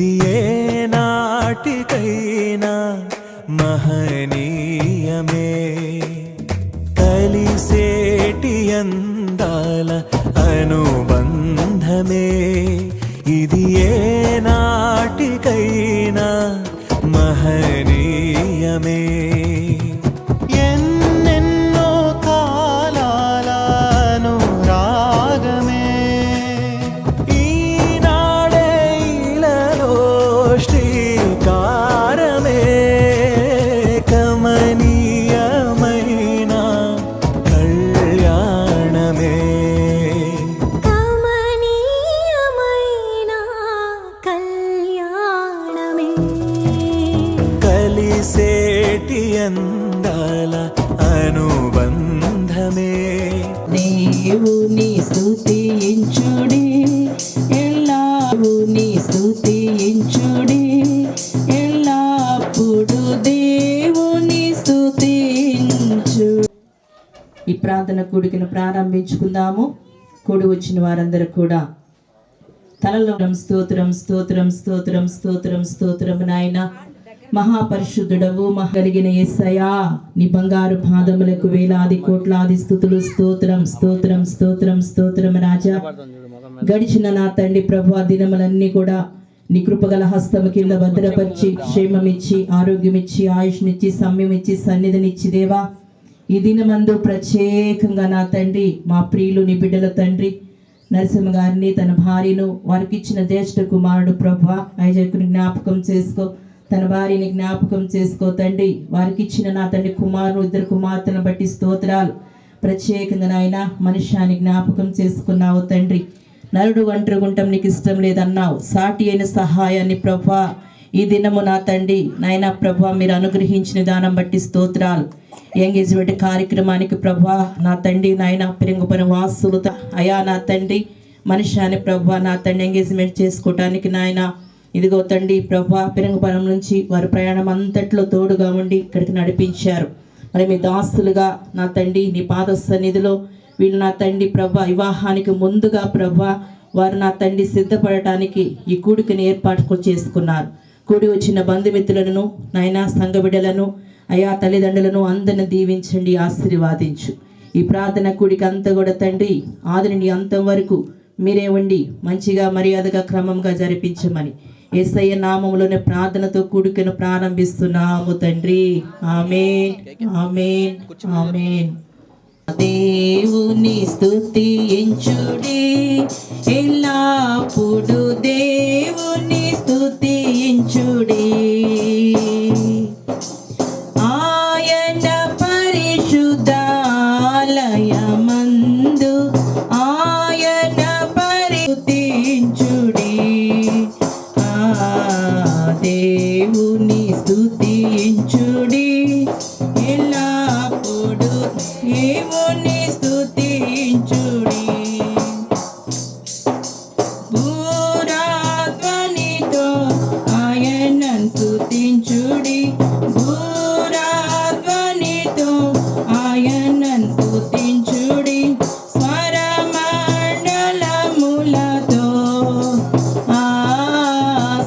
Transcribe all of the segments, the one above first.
ఇది ఏ నాటికైనా మహనీయమే, కలిసేటి అందాల అనుబంధమే. ఇది ఏ నాటికైనా మహనీయమే. ఎన్నెన్నో కాలాల అనురాగమే ఈనాడే ఇలలో శ్రీకారమే. కమనీయమైన కళ్యాణమే, కమనీయమైన కళ్యాణమే. కలిసేటి అందాల అనుబంధమే. దేవుని స్తుతించుడి, ఎల్లప్పుడూ స్తుతించుడి, ఎల్లప్పుడు దేవుని స్తుతించు. ఈ ప్రార్థన కూడికను ప్రారంభించుకుందాము. కూడి వచ్చిన వారందరూ కూడా తలలో స్తోత్రం స్తోత్రం స్తోత్రం స్తోత్రం స్తోత్రం. నాయన మహాపరిశుద్ధుడవు మహగలిగిన యేసయ్యా, నీ బంగారు పాదములకు వేలాది కోట్లాది స్తుతులు. స్తోత్రం స్తోత్రం స్తోత్రం స్తోత్రం రాజా. గడిచిన నా తండ్రి ప్రభు దినములన్నీ కూడా నీ కృపగల హస్తము కింద భద్రపరిచి క్షేమమిచ్చి ఆరోగ్యమిచ్చి ఆయుష్నిచ్చి సమయమిచ్చి సన్నిధినిచ్చి దేవా, ఈ దినమందు ప్రత్యేకంగా నా తండ్రి మా ప్రియులు నీ బిడ్డల తండ్రి నరసింహ గారిని తన భార్యను వారికి ఇచ్చిన జ్యేష్ఠ కుమారుడు ప్రభు ఐజాకుని జ్ఞాపకం చేసుకో, తన భార్యని జ్ఞాపకం చేసుకో తండ్రి. వారికి ఇచ్చిన నా తండ్రి కుమారుడు ఇద్దరు కుమార్తెను బట్టి స్తోత్రాలు. ప్రత్యేకంగా నాయన మనుష్యాన్ని జ్ఞాపకం చేసుకున్నావు తండ్రి. నరుడు ఒంటరిగుంటం నీకు ఇష్టం లేదన్నావు. సాటి అయిన సహాయాన్ని ప్రభా ఈ దినము నా తండ్రి నాయన ప్రభా మీరు అనుగ్రహించిన దానం బట్టి స్తోత్రాలు. ఎంగేజ్మెంట్ కార్యక్రమానికి ప్రభా నా తండ్రి నాయన పెరుగుపని వాసులు అయా నా తండ్రి మనుష్యాన్ని ప్రభా నా తండ్రి ఎంగేజ్మెంట్ చేసుకోవటానికి నాయన ఇదిగో తండ్రి ప్రభా పెరుగుపనం నుంచి వారి ప్రయాణం అంతట్లో తోడుగా ఉండి ఇక్కడికి నడిపించారు. మరి మీ దాసులుగా నా తండ్రి నీ పాద సన్నిధిలో వీళ్ళు నా తండ్రి ప్రభా వివాహానికి ముందుగా ప్రభా వారు నా తండ్రి సిద్ధపడటానికి ఈ కూడికని ఏర్పాటు చేసుకున్నారు. కూడి వచ్చిన బంధుమిత్రులను నాయన సంఘ బిడ్డలను అయా తల్లిదండ్రులను అందరిని దీవించండి, ఆశీర్వాదించు. ఈ ప్రార్థన కూడిక అంతా కూడా తండ్రి ఆది నుండి అంతం వరకు మీరే ఉండి మంచిగా మర్యాదగా క్రమంగా జరిపించమని యేసయ్య నామములోనే ప్రార్థనతో కూడికను ప్రారంభిస్తున్నాము తండ్రి. ఆమేన్ ఆమేన్ ఆమేన్. దేవుని స్తుతించుడి, ఎల్లప్పుడు దేవుని స్తుతించుడి. ఆయన పరిశుద్ధాలయమందు ఆయన స్తుతించుడి. దేవుని స్తుతించుడి, ఎల్లప్పుడు దేవుని స్తుతించుడి. భూరాధ్వనితో ఆయనను స్తుతించుడి, భూరాధ్వనితో ఆయనను స్తుతించుడి. స్వరమండలములతో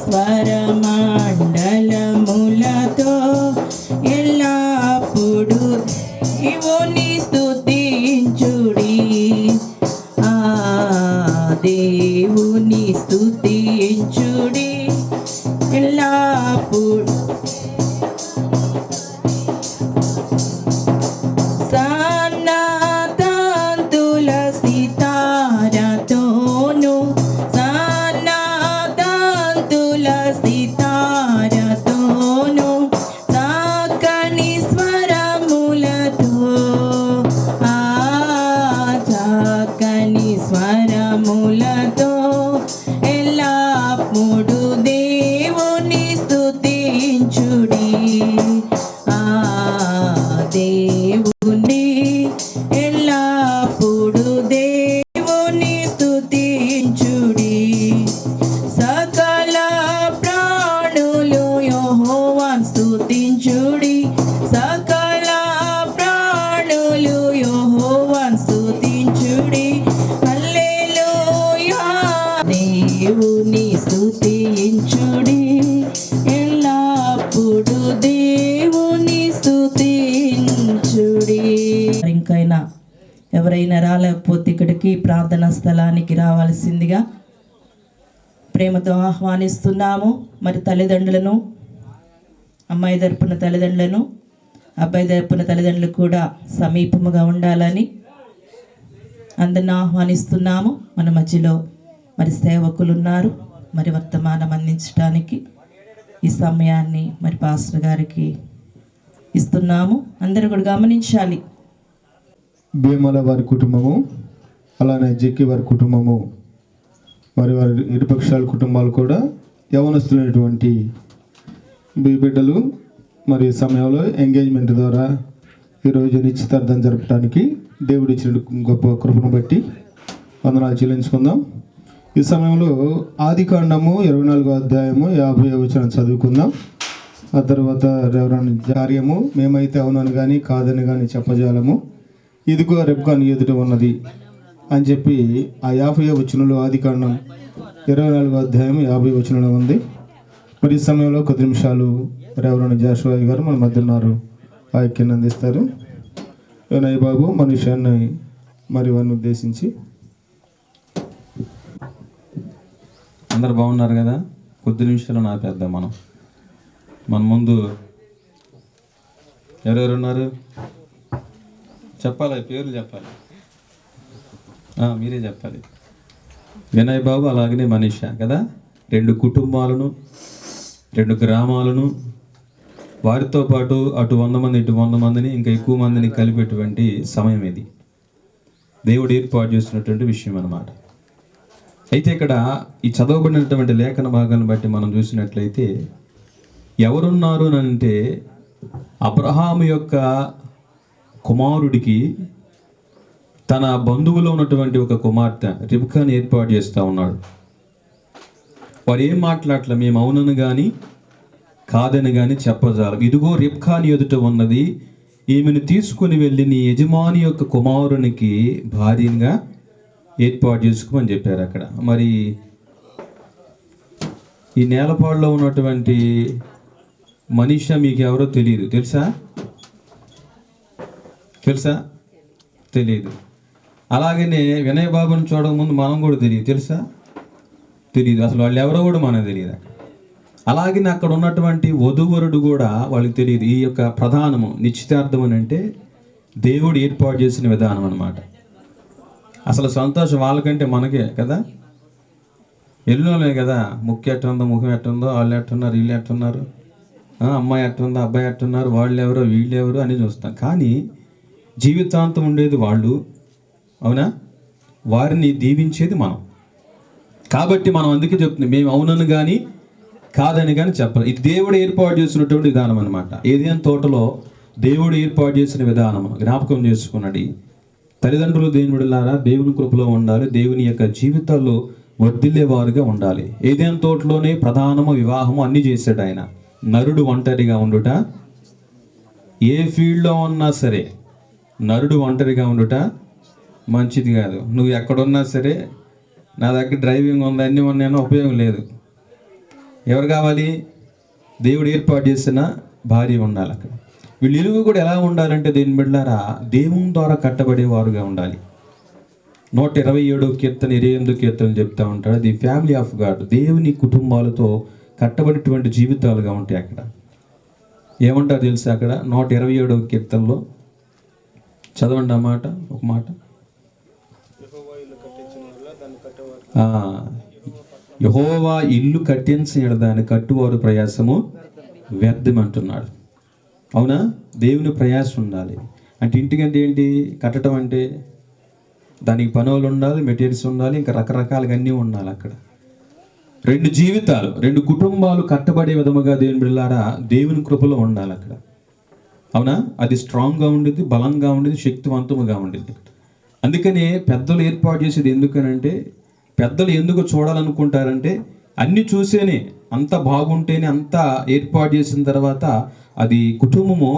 స్వరమండలములతో ఎల్లప్పుడు దేవుని స్తుతించుడి. దేవుని స్తుతించుడి, ఎల్లప్పుడు సన్నతంతుల సితారతోను సన్నతంతుల సితారతోను చక్కని స్వరములతో చక్కని స్వరములతో ఎల్లప్పుడు దేవుని స్తుతించుడి. దేవుని ఎల్లప్పుడు దేవుని స్తుతించుడి. సకల ప్రాణులు యెహోవాను స్తుతించుడి, సకల ప్రాణులు యెహోవాను స్తుతించుడి. హల్లెలూయా. దేవుని స్తుతించుడి, ఎల్లప్పుడు దేవుని స్తుతించుడి. ఇంకైనా ఎవరైనా రాలేకపోతే ఇక్కడికి ప్రార్థనా స్థలానికి రావాల్సిందిగా ప్రేమతో ఆహ్వానిస్తున్నాము. మరి తల్లిదండ్రులను, అమ్మాయి తరపున తల్లిదండ్రులను, అబ్బాయి తరపున తల్లిదండ్రులు కూడా సమీపముగా ఉండాలని అందరిని ఆహ్వానిస్తున్నాము. మన మధ్యలో మరి సేవకులు ఉన్నారు. మరి వర్తమానం అందించడానికి ఈ సమయాన్ని మరి పాస్టర్ గారికి ఇస్తున్నాము. అందరూ కూడా గమనించాలి. భీమల వారి కుటుంబము, అలానే జెక్కి వారి కుటుంబము, మరి వారి ఇరుపక్షాల కుటుంబాలు కూడా యవనస్తులైనటువంటి బిడ్డలు మరి సమయంలో ఎంగేజ్మెంట్ ద్వారా ఈరోజు నిశ్చితార్థం జరపడానికి దేవుడు ఇచ్చిన గొప్ప కృపను బట్టి వందనాలు చెల్లించుకుందాం. ఈ సమయంలో ఆదికాండము 24వ అధ్యాయము 50వ వచనం చదువుకుందాం. ఆ తర్వాత రెవరెండ్ కార్యము మేమైతే అవునని కానీ కాదని కానీ చెప్పజాలము, ఇదిగో రెబ్కా నీ ఎదుట ఉన్నది అని చెప్పి ఆ 50వ వచనంలో ఆదికాండం 24వ అధ్యాయం 50వ వచనంలో ఉంది. మరి ఈ సమయంలో కొద్ది నిమిషాలు రెవరెండ్ జాషువా గారు మన మధ్య ఉన్నారు, వాక్యాన్ని అందిస్తారు. వినయ్ బాబు మన విషయాన్ని మరి వారిని ఉద్దేశించి. అందరు బాగున్నారు కదా? కొద్ది నిమిషాలు నాపేద్దాం. మన ముందు ఎవరెవరు ఉన్నారు చెప్పాలి, పేర్లు చెప్పాలి. మీరే చెప్పాలి. వినయ్ బాబు అలాగనే మనీషా కదా. 2 కుటుంబాలను, 2 గ్రామాలను, వారితో పాటు అటు 100 మంది ఇటు 100 మందిని ఇంకా ఎక్కువ మందిని కలిపేటువంటి సమయం ఇది. దేవుడు ఏర్పాటు చేస్తున్నటువంటి విషయం అన్నమాట. అయితే ఇక్కడ ఈ చదవబడినటువంటి లేఖన భాగాన్ని బట్టి మనం చూసినట్లయితే ఎవరున్నారు అని అంటే అబ్రహాము యొక్క కుమారుడికి తన బంధువులో ఉన్నటువంటి ఒక కుమార్తె రిబ్కాని ఏర్పాటు చేస్తూ ఉన్నాడు. వారు ఏం మాట్లాడలే, మేము అవునని కానీ కాదని కానీ చెప్పజాలం. ఇదిగో రిబ్కాని ఎదుట ఉన్నది, ఈమెను తీసుకుని వెళ్ళి నీ యజమాని యొక్క కుమారునికి భార్యగా ఏర్పాటు చేసుకోమని చెప్పారు అక్కడ. మరి ఈ నేలపాడులో ఉన్నటువంటి మనీషా మీకు ఎవరో తెలియదు, తెలుసా? తెలియదు. అలాగనే వినయ్ బాబుని చూడక ముందు మనం కూడా తెలియదు, తెలుసా? తెలియదు. అసలు వాళ్ళు ఎవరో కూడా మనకు తెలియదు. అలాగే అక్కడ ఉన్నటువంటి వధూవరుడు కూడా వాళ్ళకి తెలియదు. ఈ యొక్క ప్రధానము నిశ్చితార్థం అని అంటే దేవుడు ఏర్పాటు చేసిన విధానం అన్నమాట. అసలు సంతోషం వాళ్ళకంటే మనకే కదా. ఎల్లులే కదా, ముక్కు ఎట్టుందో, ముఖం ఎట్టుందో, వాళ్ళు ఎట్టున్నారు, వీళ్ళు ఎట్టున్నారు, అమ్మాయి ఎట్టుందో, అబ్బాయి ఎట్టున్నారు, వాళ్ళు ఎవరో వీళ్ళు ఎవరు అని చూస్తాం. కానీ జీవితాంతం ఉండేది వాళ్ళు, అవునా? వారిని దీవించేది మనం. కాబట్టి మనం అందుకే చెప్తున్నాం, మేము అవునని కానీ కాదని కానీ చెప్పాలి. ఇది దేవుడు ఏర్పాటు చేసినటువంటి విధానం అనమాట. ఏదైనా తోటలో దేవుడు ఏర్పాటు చేసిన విధానం జ్ఞాపకం చేసుకున్నాడు. తల్లిదండ్రులు దేవుడిలారా దేవుని కృపలో ఉండాలి, దేవుని యొక్క జీవితాల్లో వర్ధిల్లేవారుగా ఉండాలి. ఏదైనా తోటలోనే ప్రధానము వివాహము అన్ని చేశాడు ఆయన. నరుడు ఒంటరిగా ఉండుట, ఏ ఫీల్డ్లో ఉన్నా సరే నరుడు ఒంటరిగా ఉండుట మంచిది కాదు. నువ్వు ఎక్కడున్నా సరే, నా దగ్గర డ్రైవింగ్ ఉంది, అన్నీ ఉన్నాయో ఉపయోగం లేదు. ఎవరు కావాలి? దేవుడు ఏర్పాటు చేసిన భార్య ఉండాలి అక్కడ. వీళ్ళు ఇరుగు కూడా ఎలా ఉండాలంటే దేని బిడ్డలారా, దేవుని ద్వారా కట్టబడేవారుగా ఉండాలి. 127వ కీర్తన 28వ కీర్తన చెప్తా ఉంటాడు, ది ఫ్యామిలీ ఆఫ్ గాడ్. దేవుని కుటుంబాలతో కట్టబడినటువంటి జీవితాలుగా ఉంటాయి అక్కడ. ఏమంటారు తెలుసా అక్కడ 127వ కీర్తనలో? చదవండి ఆ మాట, ఒక మాట. యెహోవా ఇల్లు కట్టించిన దాన్ని కట్టువారు ప్రయాసము వ్యర్థమంటున్నాడు. అవునా? దేవుని ప్రయాసం ఉండాలి. అంటే ఇంటికంటే ఏంటి? కట్టడం అంటే దానికి పనులు ఉండాలి, మెటీరియల్స్ ఉండాలి, ఇంకా రకరకాలుగా అన్నీ ఉండాలి అక్కడ. 2 జీవితాలు, 2 కుటుంబాలు కట్టబడే విధముగా దేవుని బిడ్డలారా దేవుని కృపలో ఉండాలి అక్కడ. అవునా? అది స్ట్రాంగ్గా ఉండేది, బలంగా ఉండేది, శక్తివంతముగా ఉండేది. అందుకనే పెద్దలు ఏర్పాటు చేసేది ఎందుకనంటే, పెద్దలు ఎందుకు చూడాలనుకుంటారంటే అన్ని చూసేనే, అంత బాగుంటేనే, అంతా ఏర్పాటు చేసిన తర్వాత అది కుటుంబము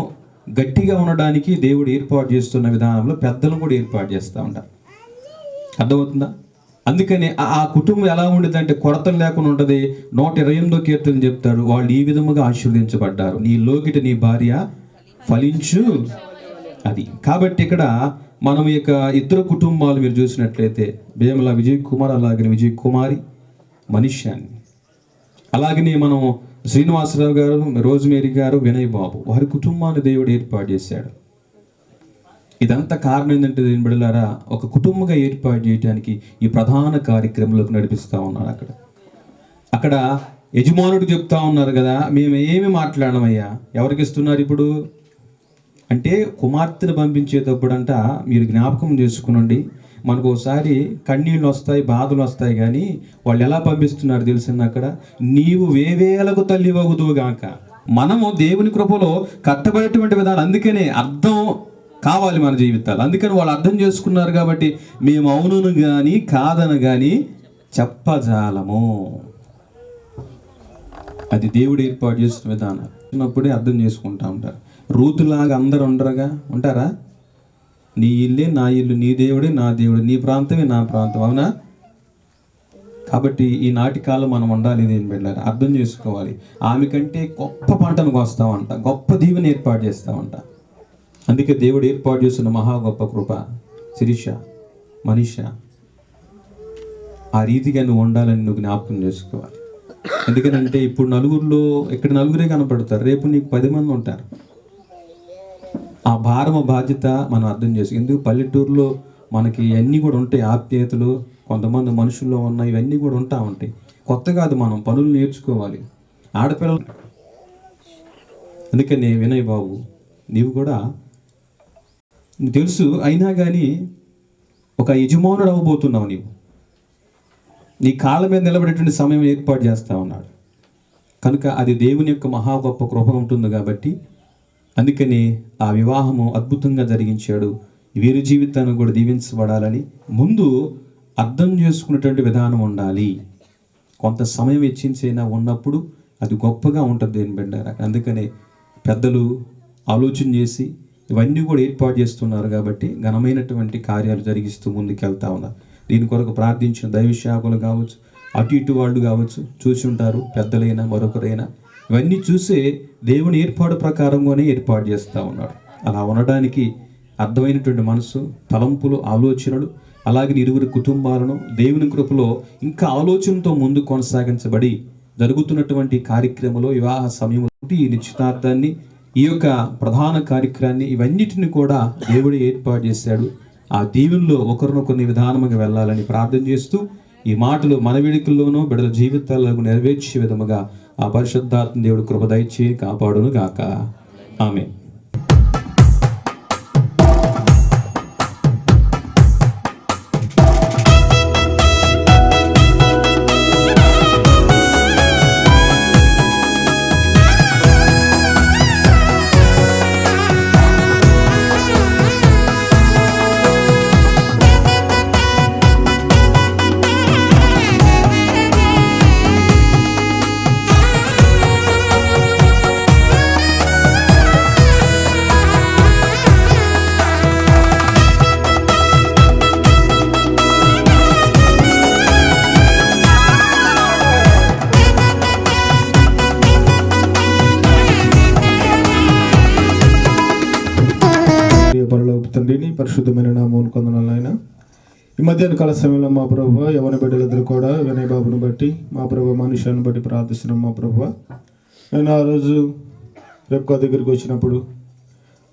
గట్టిగా ఉండడానికి దేవుడు ఏర్పాటు చేస్తున్న విధానంలో పెద్దలను కూడా ఏర్పాటు చేస్తూ ఉంటారు. అర్థమవుతుందా? అందుకని ఆ కుటుంబం ఎలా ఉండేది అంటే కొరతలు లేకుండా ఉంటుంది. 128వ కీర్తన చెప్తాడు, వాళ్ళు ఈ విధముగా ఆశీర్వదించబడ్డారు, నీ లోకిట నీ భార్య ఫలించు. అది కాబట్టి ఇక్కడ మనం ఇక ఇద్దరు కుటుంబాలు మీరు చూసినట్లయితే భీమల విజయ్ కుమార్, అలాగనే విజయ్ కుమారి మనిషాన్ని, అలాగనే మనం శ్రీనివాసరావు గారు, రోజ్మేరీ గారు, వినయ్ బాబు, వారి కుటుంబాన్ని దేవుడు ఏర్పాటు చేశాడు. ఇదంతా కారణం ఏంటంటే దీని బిడ్డలారా, ఒక కుటుంబంగా ఏర్పాటు చేయడానికి ఈ ప్రధాన కార్యక్రమంలోకి నడిపిస్తూ ఉన్నాడు. అక్కడ యజమానుడు చెప్తా ఉన్నారు కదా, మేము ఏమి మాట్లాడమయ్యా, ఎవరికి ఇస్తున్నారు ఇప్పుడు అంటే కుమార్తెను పంపించేటప్పుడంట మీరు జ్ఞాపకం చేసుకునండి, మనకు ఒకసారి కన్నీళ్ళు వస్తాయి, బాధలు వస్తాయి, కానీ వాళ్ళు ఎలా పంపిస్తున్నారు తెలిసింది అక్కడ, నీవు వేవేలకు తల్లి వగుదువుగాక. మనము దేవుని కృపలో కట్టబడేటువంటి విధానం, అందుకనే అర్థం కావాలి మన జీవితాలు. అందుకని వాళ్ళు అర్థం చేసుకున్నారు కాబట్టి మేము అవునును కానీ కాదను కానీ చెప్పజాలము. అది దేవుడు ఏర్పాటు చేసిన విధానం. చిన్నప్పుడే అర్థం చేసుకుంటా ఉంటారు. రూతులాగా అందరు ఉంటారా? నీ ఇల్లే నా ఇల్లు, నీ దేవుడే నా దేవుడు, నీ ప్రాంతమే నా ప్రాంతం, అవునా? కాబట్టి ఈనాటి కాలం మనం ఉండాలి, దేని బిడ్డలారా అర్థం చేసుకోవాలి. ఆమె కంటే గొప్ప పంటను కోస్తామంట, గొప్ప దీవెని ఏర్పాటు చేస్తామంట. అందుకే దేవుడు ఏర్పాటు చేసిన మహా గొప్ప కృప శిరీష, మనీష, ఆ రీతిగా నువ్వు ఉండాలని నువ్వు జ్ఞాపకం చేసుకోవాలి. ఎందుకంటే ఇప్పుడు నలుగురిలో ఇక్కడ నలుగురే కనపడతారు, రేపు నీకు 10 మంది ఉంటారు. ఆ భారమ బాధ్యత మనం అర్థం చేసుకో. ఎందుకు పల్లెటూరులో మనకి ఇవన్నీ కూడా ఉంటాయి, ఆప్యాయతలు కొంతమంది మనుషుల్లో ఉన్న ఇవన్నీ కూడా ఉంటాయి. కొత్త కాదు, మనం పనులు నేర్చుకోవాలి ఆడపిల్లలు. అందుకని వినయ్ బాబు, నీవు కూడా నీకు తెలుసు, అయినా కానీ ఒక యజమానుడు అవ్వబోతున్నావు. నీ కాళ్ళ మీద నిలబడేటువంటి సమయం ఏర్పాటు చేస్తా ఉన్నాడు కనుక అది దేవుని యొక్క మహా గొప్ప కృప ఉంటుంది. కాబట్టి అందుకని ఆ వివాహము అద్భుతంగా జరిగించాడు. వీరి జీవితాన్ని కూడా దీవించబడాలని ముందు అర్థం చేసుకునేటువంటి విధానం ఉండాలి. కొంత సమయం వెచ్చించైనా ఉన్నప్పుడు అది గొప్పగా ఉంటుంది దేని బిడ్డారా. అందుకనే పెద్దలు ఆలోచన చేసి ఇవన్నీ కూడా ఏర్పాటు చేస్తున్నారు. కాబట్టి ఘనమైనటువంటి కార్యాలు జరిగిస్తూ ముందుకెళ్తా ఉన్నారు. దీని కొరకు ప్రార్థించిన దైవశాఖలు కావచ్చు, అటు ఇటు వాళ్ళు కావచ్చు, చూసి ఉంటారు, పెద్దలైనా మరొకరైనా. ఇవన్నీ చూసే దేవుని ఏర్పాటు ప్రకారంగానే ఏర్పాటు చేస్తూ ఉన్నాడు. అలా ఉండడానికి అర్థమైనటువంటి మనసు, తలంపులు, ఆలోచనలు, అలాగే ఇరువురి కుటుంబాలను దేవుని కృపలో ఇంకా ఆలోచనతో ముందు కొనసాగించబడి జరుగుతున్నటువంటి కార్యక్రమంలో వివాహ సమయంలో ఈ నిశ్చితార్థాన్ని, ఈ యొక్క ప్రధాన కార్యక్రమాన్ని, ఇవన్నిటిని కూడా దేవుడు ఏర్పాటు చేశాడు. ఆ దీవెనలో ఒకరినొకరిని విధానముగా వెళ్ళాలని ప్రార్థన చేస్తూ ఈ మాటలు మన వేడుకల్లోనూ బిడ్డల జీవితాలకు నెరవేర్చే విధముగా ఆ పరిశుద్ధాత్మ దేవుడు కృప దయచేసి కాపాడును గాక. ఆమేన్. తండ్రిని పరిశుద్ధమైన నామమును కొందనాలు ఆయన. ఈ మధ్యాహ్న కాల సమయంలో మా ప్రభువా యవన బిడ్డలిద్దరు కూడా వినయ్ బాబుని బట్టి, మా ప్రభు మనుషులను బట్టి ప్రార్థిస్తున్నాం. మా ప్రభువా, నేను ఆ రోజు రెబ్కా దగ్గరికి వచ్చినప్పుడు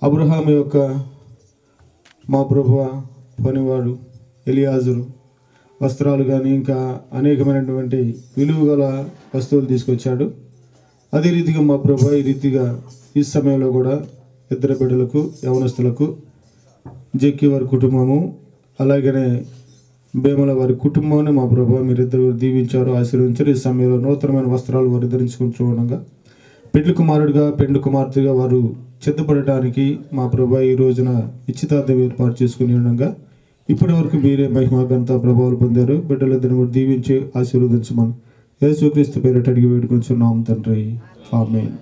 అబ్రహాము యొక్క మా ప్రభువా పనివాడు ఎలియాజరు వస్త్రాలు కానీ ఇంకా అనేకమైనటువంటి విలువ గల వస్తువులు తీసుకొచ్చాడు. అదే రీతిగా మా ప్రభువా ఈ రీతిగా ఈ సమయంలో కూడా ఇద్దరు బిడ్డలకు, యవనస్తులకు, జెక్కి వారి కుటుంబము, అలాగనే భీమల వారి కుటుంబాన్ని మా ప్రభువా మీరిద్దరు దీవించారు, ఆశీర్వించారు. ఈ సమయంలో నూతనమైన వస్త్రాలు వారు ధరించుకుంటూ ఉండగా పెండ్లి కుమారుడిగా, పెండ్లి కుమార్తెగా వారు సిద్ధపడటానికి మా ప్రభువా ఈ రోజున నిశ్చితార్థం ఏర్పాటు చేసుకుని ఉండగా ఇప్పటి వరకు మీరే మహిమ ఘనత ప్రభావాలు పొందారు. బిడ్డలిద్దరిని కూడా దీవించి ఆశీర్వదించమని యేసుక్రీస్తు పేరిట అడిగి వేడుకొంచున్నాం తండ్రి. ఆమేన్.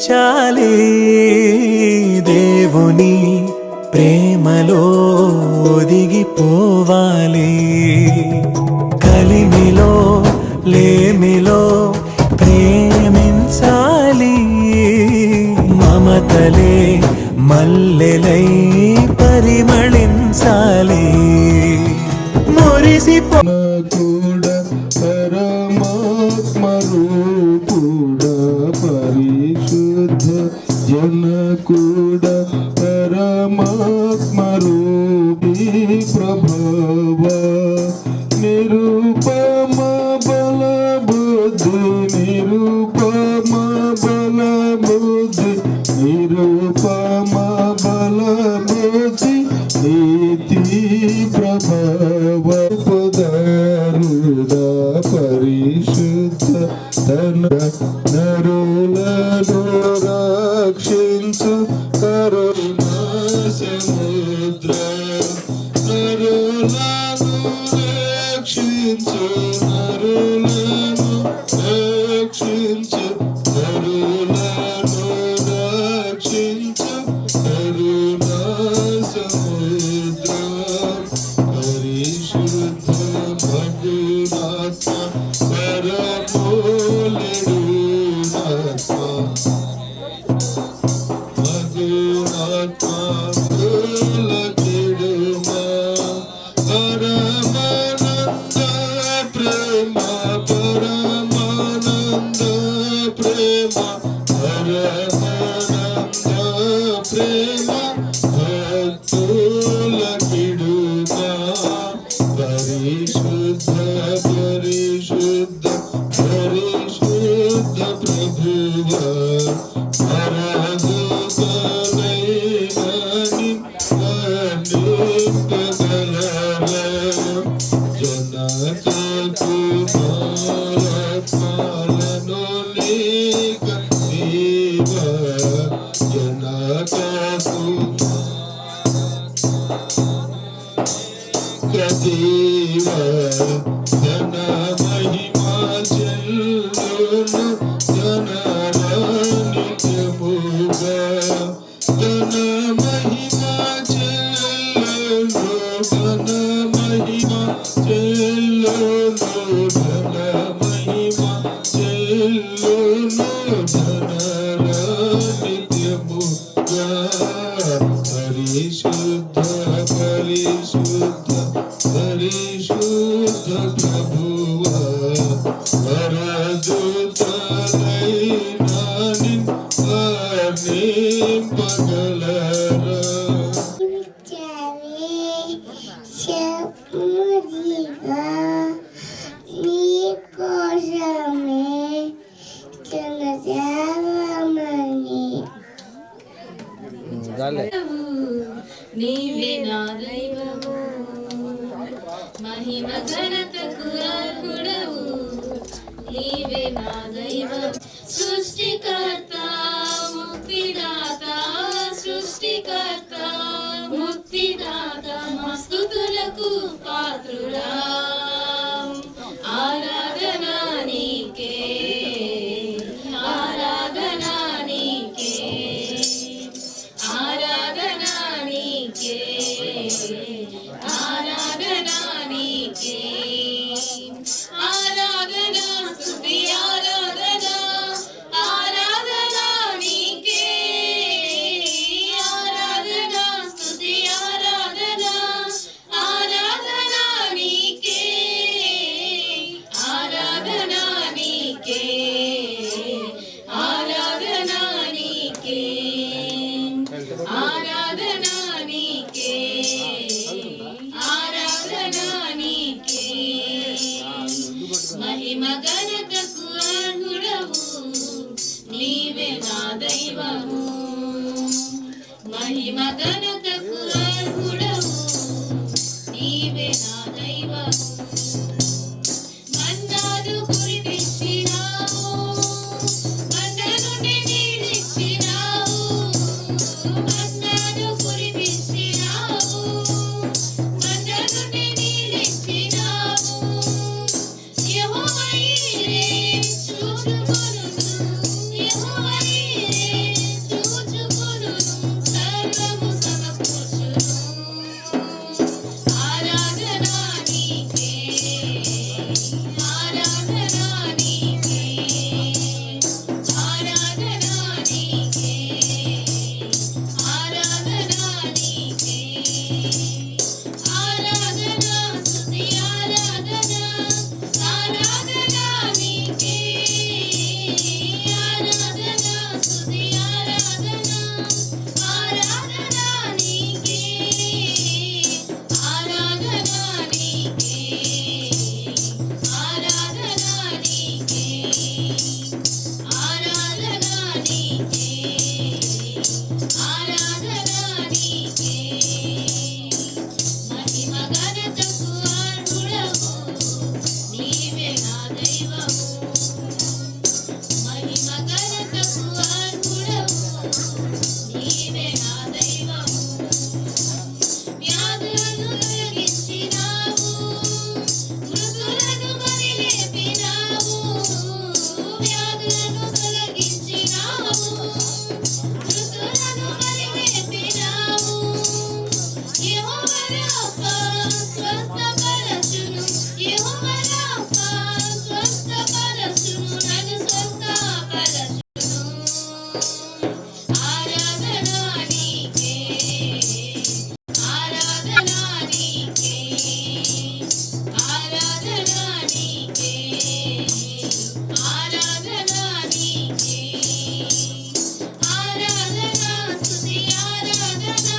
ప్రేమించాలి, దేవుని ప్రేమలో ఒదిగిపోవాలి. కలిమిలో లేమిలో ప్రేమించాలి, మమతలే మల్లెలై పరిమళించాలి. మురిసిపో కూడా పరమాత్మ రూపుడా పరిశుద్ధ జన కూడా పరమాత్మ రూపీ ప్రభావ నిరూపమ బల బుద్ధి నిరూపమ బల బుద్ధి నిరూపమ బల బుద్ధి నీతి ప్రభావ పదారుడా పరిశుద్ధ తన నరులను రక్షించు కరుణా సముద్ర నరులను రక్షించు నరులను రక్షించు నరులను రక్షించు కరుణా సముద్ర పరిశుద్ధ మగునాత్మ పరమోలుడు ఆత్మ మగునాత్మ మూలకిడుమా పరమానంద ప్రేమ పరమానంద ప్రేమ పరమానంద ప్రేమ భక్తులకిడుమా పరిశుద్ధ పరిశుద్ధ పరిశుద్ధ ప్రభువ పరదూతలైనని వర్ణింపగలరా జనక కుమారత్మాలను నీక దేవ జనక దేవ ధన మహిమా చెల్లును జనరానిత్యముగా ధన మహిమా చెల్లును ధన మహిమా చెల్లును ధన మహిమా చెల్లును ధనరానిత్యముగా పరిశుద్ధ పరిశుద్ధ పరిశుద్ధ ప్రభువ వరదూతలైనని వర్ణింపగలరా నీవే నా దైవము, మహిమ ఘనతకు అర్హుడవు. నీవే నా దైవం, సృష్టికర్త ముక్తిదాత సృష్టికర్త ముక్తిదాత మా స్తుతులకు పాత్రుడా. ఆరాధన నీకే ఆరాధన నీకే ఆరాధన నీకే ఆరాధన నీకే ఆరాధన స్తుతి ఆరాధన ఆరాధన నీకే ఆరాధన స్తుతి ఆరాధన ఆరాధన నీకే ఆరాధన నీకే ఆరాధన నీకే ఆరాధన నీకే ఆరాధన నీకే మహిమ ఘనతకు అర్హుడవు. నీవే నా దైవము, మహిమ ఘనతకు అర్హుడవు. నీవే నా దైవము. మన్నాను కురిపించినావు, మంద నుండి నీళ్ళిచ్చినావు. మన్నాను కురిపించినావు, మంద నుండి నీళ్ళిచ్చినావు. యెహోవా యీరే చూచుకొనును, యెహోవా యీరే ఆరాధనా నీకే మహిమ ఘనతకు అర్హుడవు నీవే నా దైవము మహిమ ఘనతకు అర్హుడవు నీవే నా దైవము వ్యాధులను తొలగించినావు మృతులను మరి లేపినావు వ్యాధులను తొలగించినావు మృతులను మరి లేపినావు యెహోవా రాఫా స్వస్థపరచును యెహోవా రాఫా స్వస్థపరచును నన్ను స్వస్థపరచును ఆరాధనా నీకే ఆరాధనా నీకే ఆరాధనా నీకే ఆరాధనా నీకే ఆరాధనా స్తుతి ఆరాధనా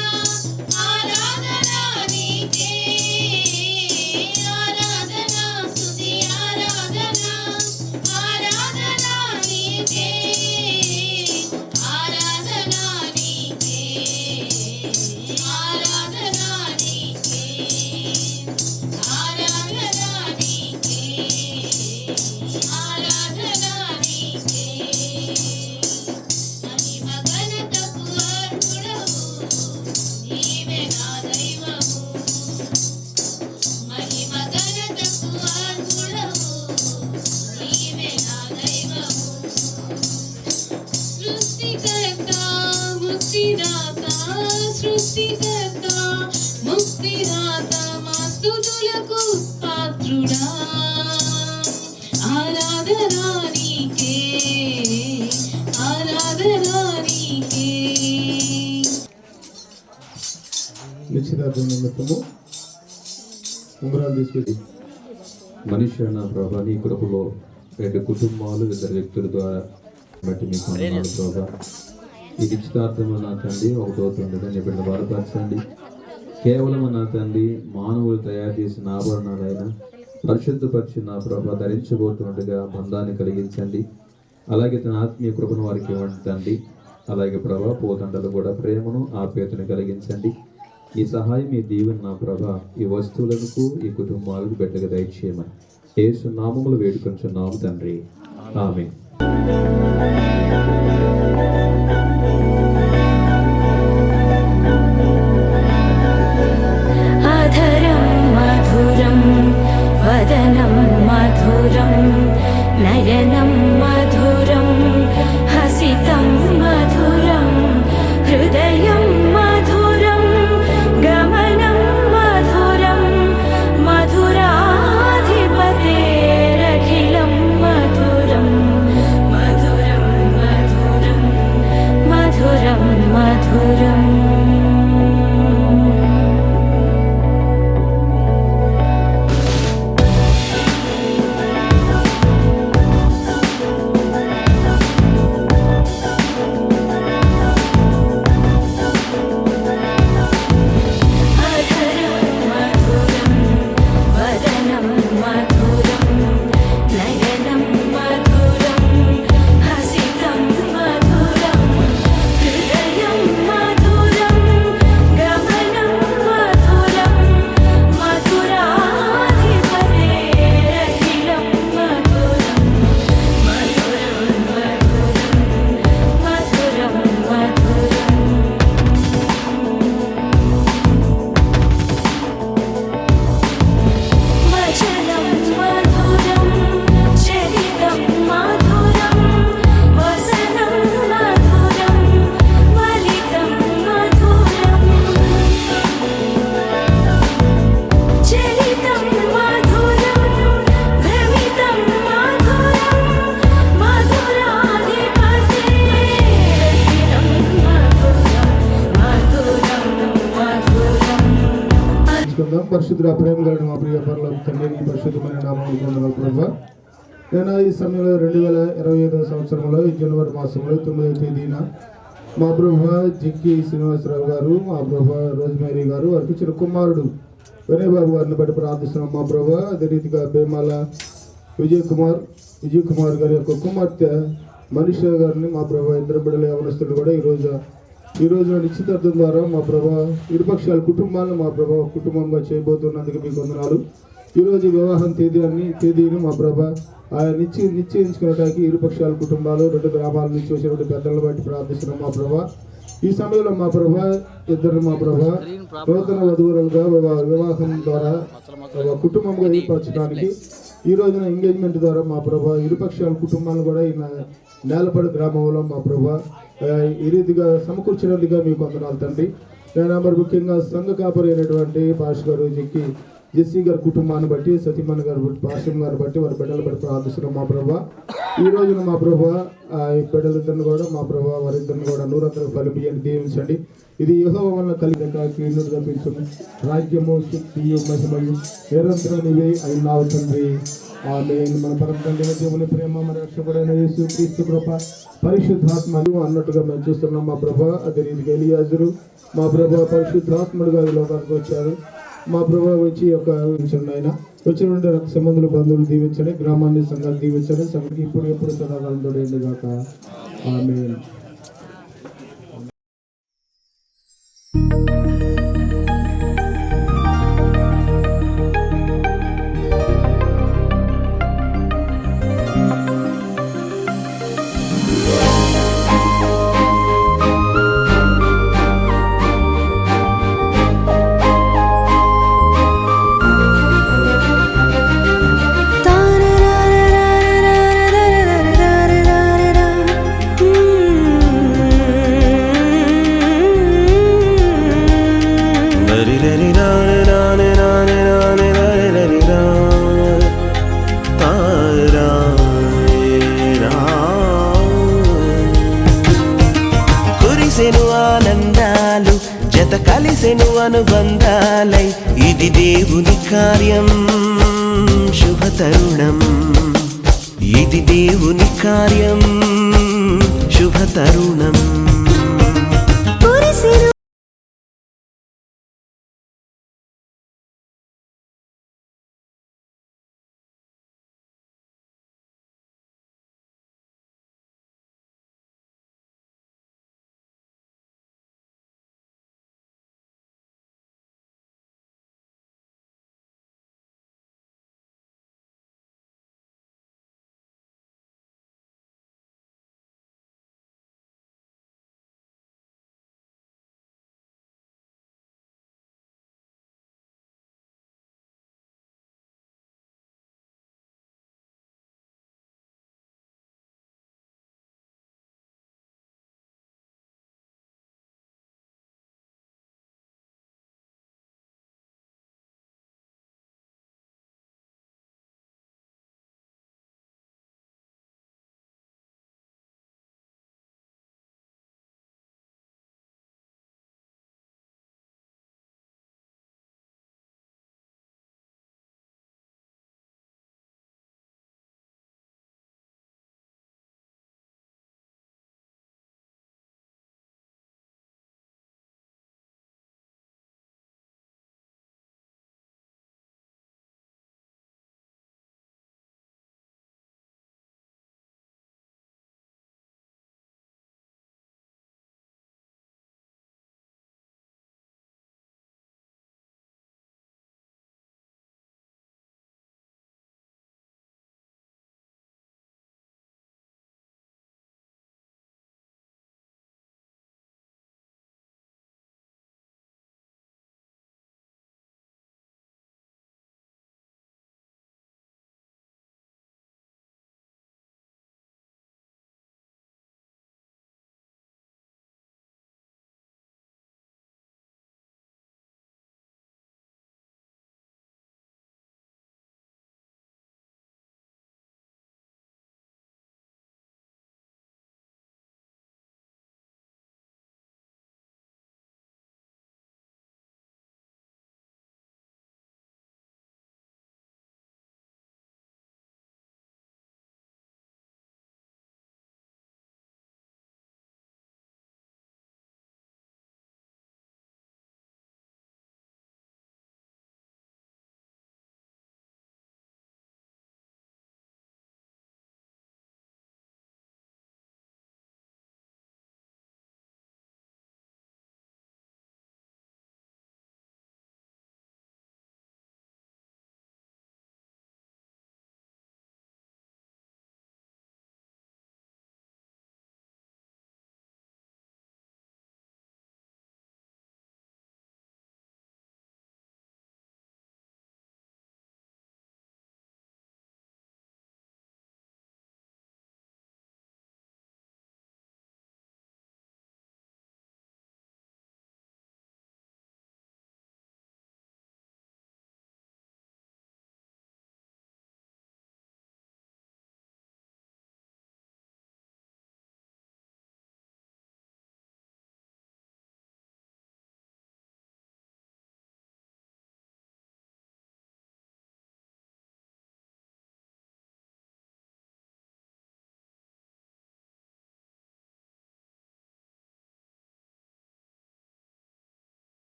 ఆరాధనా నీకే ఆరాధనా స్తుతి ఆరాధనా ఆరాధనా నీకే ఆరాధనా నీకే ఆరాధనా నీకే ఆరాధనా నీకే ఆరాధనా నీకే మహిమ ఘనతకు అర్హుడవు నీవే నా దైవము మహిమ ఘనతకు అర్హుడవు నీవే నా దైవము సృష్టికర్త ముక్తిదాత సృష్టికర్త ముక్తిదాత మా స్తుతులకు పాత్రుడా ఆరాధనా నీకే ఆరాధనా నీకే నిశ్చితార్థం నిమిత్తము ఉంగరాలు తీసుకొచ్చి మనిషి అన్న ప్రభా నీ కృపలో 2 కుటుంబాలు 2 వ్యక్తుల ద్వారా బట్టి మీకు వందనాలు ప్రభా ఈ నిశ్చితార్థంలో నా తండ్రి ఒకటవుతుండగా నీ బిడ్డ బలపరచండి కేవలం నా తండ్రి మానవులు తయారు చేసిన ఆభరణాలైన పరిశుద్ధపరిచి నా ప్రభా ధరించబోతుండగా బంధాన్ని కలిగించండి అలాగే తన ఆత్మీయ కృపను వారికి ఇవ్వండి తండ్రి అలాగే ప్రభా పోతండలు కూడా ప్రేమను ఆప్యాయతను కలిగించండి ఈ సహాయం ఈ దీవెన నా ప్రభా ఈ వస్తువులకు ఈ కుటుంబాలకు బిడ్డగా దయచేయమని యేసు నామములు వేడుకొంచున్నాము తండ్రి ఆమేన్. अधरं मधुरं वदनं मधुरं नयनं मधुरं हसितं मधुरं हृदयं मधुरं गमनं मधुरं मधुराधिपतेरखिलं मधुरं मधुरं मधुरं मधुरं मधुरम् अधरं मधुरं वदनं मधुरं नयनं मधुरं हसितं मधुरं हृदयं मधुरं गमनं मधुरं मधुराधिपतेरखिलं मधुरं मधुरं मधुरं मधुरं वचनं मधुरं चरितं मधुरं वसनं मधुरं वलितं मधुरं चरितं मधुरं भ्रमितं मधुरं मधुराधिपतेरखिलं मधुरं मधुरं తీసుకుందాం. పరిశుద్ధ ప్రేమ కలిగిన మా ప్రియ పరలోక తండ్రి నీ పరిశుద్ధమైన నామములు పొందగల ప్రభా నేను ఈ సమయంలో 2025 సంవత్సరంలో ఈ జనవరి మాసంలో 9వ తేదీన మా ప్రభు జిక్కి శ్రీనివాసరావు గారు మా ప్రభు రోజ్మేరీ గారు వారికి ఇచ్చిన కుమారుడు వినయ్ బాబు గారిని బట్టి ప్రార్థిస్తున్నాం మా ప్రభా. అదే రీతిగా బేమాల విజయ్ కుమార్ గారి యొక్క కుమార్తె మనీష గారిని మా ప్రభా ఇద్దరు బిడ్డల యవనస్తులు కూడా ఈ రోజు నిశ్చితార్థం ద్వారా మా ప్రభా ఇరుపక్షాల కుటుంబాలను మా ప్రభా కుటుంబంగా చేయబోతున్నందుకు మీకు వందనాలు. ఈరోజు వివాహం తేదీని మా ప్రభా ఆయన నిశ్చయించుకున్నటానికి ఇరుపక్షాల కుటుంబాలు 2 గ్రామాల నుంచి వచ్చినటువంటి పెద్దలను బట్టి ప్రార్థిస్తున్నాం మా ప్రభా. ఈ సమయంలో మా ప్రభా ఇద్దరు మా ప్రభా నూతన వధువులుగా వివాహం ద్వారా కుటుంబంగా ఏర్పరచడానికి ఈ రోజున ఎంగేజ్మెంట్ ద్వారా మా ప్రభా ఇరుపక్షాల కుటుంబాలను కూడా ఈ నేలపడి గ్రామంలో మా ప్రభా ఈ రీతిగా సమకూర్చినందుగా మీకు వందనాలు తండ్రి. నేను మరి ముఖ్యంగా సంఘ కాపరి అయినటువంటి పాష్ గారు జెస్సీ గారి కుటుంబాన్ని బట్టి సతీమణి గారు బట్టి పాశ్యం గారు బట్టి వారి బిడ్డలు బట్టి ప్రార్థిస్తున్నాం మా ప్రభా. ఈ రోజున మా ప్రభా ఈ బిడ్డలిద్దరిని కూడా మా ప్రభా వారిద్దరిని కూడా 100 ఫలింపజేయండి, దీవించండి. ఇది యెహోవా వలన కలిగిన కీర్ణుడుగా పెంచుకుని రాజ్యము శక్తియు మహిమయు నిరంతరం నీవే అయినావు తండ్రి. ఆమేన్. మన పరమ తండ్రి దేవుని ప్రేమ మన రక్షకుడైన యేసు క్రీస్తు కృప పరిశుద్ధాత్మలు అన్నట్టుగా మేము చూస్తున్నాం మా ప్రభా. అదే రీతిగా ఎలియాజరు మా ప్రభా పరిశుద్ధాత్ముడుగా ఈ లోకానికి వచ్చారు మా ప్రభా. వచ్చి ఆయన వచ్చినటువంటి రక్త సంబంధులు బంధువులు దీవించండి, గ్రామాన్ని సంఘాలు దీవించండి, సంఘకి ఇప్పుడు ఎప్పుడు సదాకాలం తోడేంది గాక. ఆమేన్. కురిసెను ఆనందాలు జత కలిసెను అనుబంధాలై ఇది దేవుని కార్యం శుభతరుణం. ఇది దేవుని కార్యం శుభతరుణం.